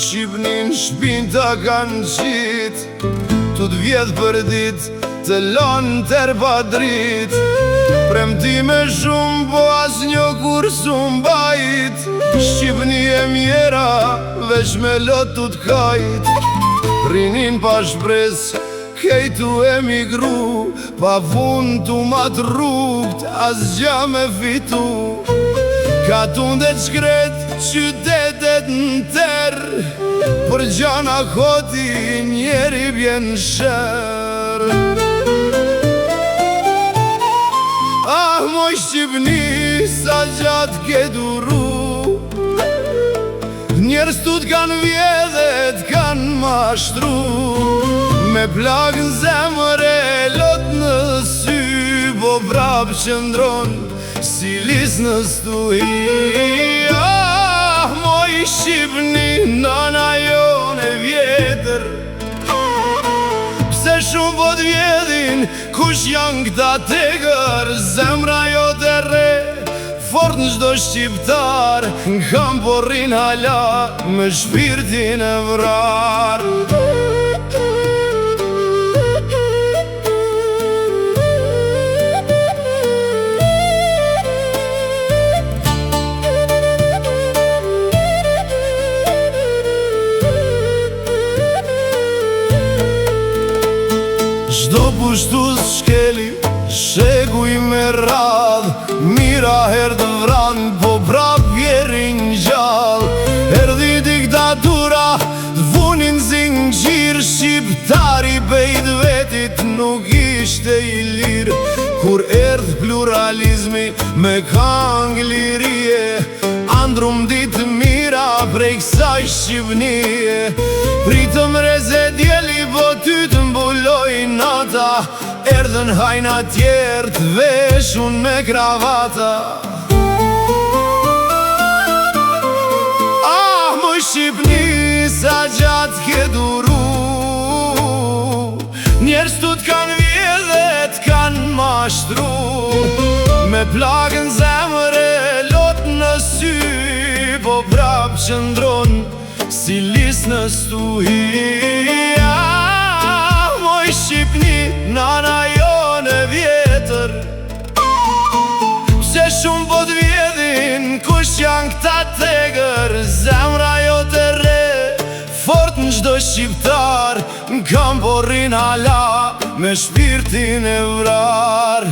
Shqipnin shpinta kanë qit, tu t'vjedh për dit, të lon ter pa drit. Premtime shumë, po as një kur s'mbajt. Shqipni e mjera, veç me lot tu t'kajt. Rinin pa shpres, kejtu emigru, pa fund tu mat rrugt, as gja me fitu. Ka tundet shkret, qytetet në ter, për gjana koti njeri bjen shër. Ah, moj Shqipni, sa gjatë ke duru, njerës tu t'kan vjedhe, t'kan mashtru. Me plak në zemre, lot në sy, po prap qëndron si lis në stuhi. Ah, moj Shqipni, nana jone vjetër, pse shumë po t'vjedhin, kush janë këta tegër? Zemra jo të re, fort në gjdo shqiptar, kam porrin hala, me shpirtin e vrar. Shdo pushtus shkeli, shekuj me radh, mira her të vran, po prap vjerin gjall. Erdi diktatura, t'vunin zingjir, shqiptari pejt vetit nuk ishte i lir. Kur erdh pluralizmi me kang lirie, andrum dit mira prej kësaj Shqipnie. Pritëm reze djeli, po ty të mbuloj nata, erdhen hajna tjerë t'veshun me kravata. Ah, moj Shqipni, sa gjatë ke duru, njerës tu t'kan vjedhe, t'kan mashtru. Me plakën zemre, lot në sy, po prap qëndron si lis në stuhi. Ah, moj Shqipni, nana jone vjetër, pse shumë po t'vjedhin, kush janë këta tegër? Zemra jo të re, fort në gjdo shqiptar, kam porrin hala, me shpirtin e vrar.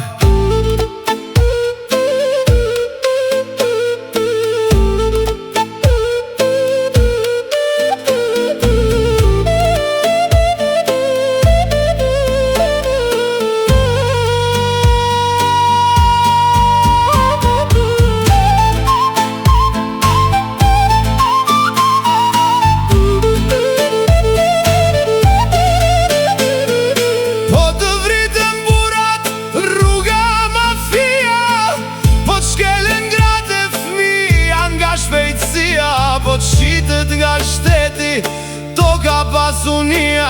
Po t'shqitet nga shteti, toka pasunia,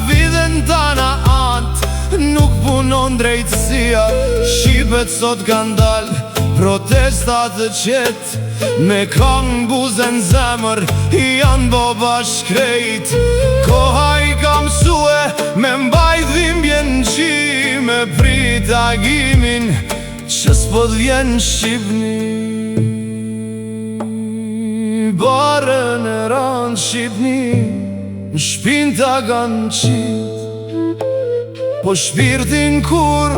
vidhen tana ant, nuk punon drejtësia. Shqipet sot kan dal, protestat të qet, me kong buzen zemër, janë boba shkrejt. Koha i kam sue, me mbajt dhimbjen qi, me prit agimin, që s'po t'vjen Shqipni. Barën e ranë Shqipni, në shpinta kanë qit, po shpirtin kur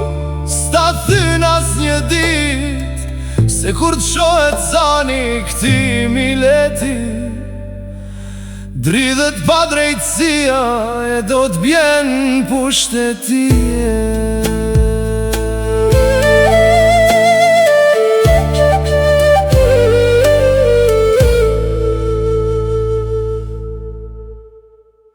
s'ta thyn as një dit. Se kur t'shohet zani këti mileti, dridhet pa drejtësia, e do t'bjen pushtetie.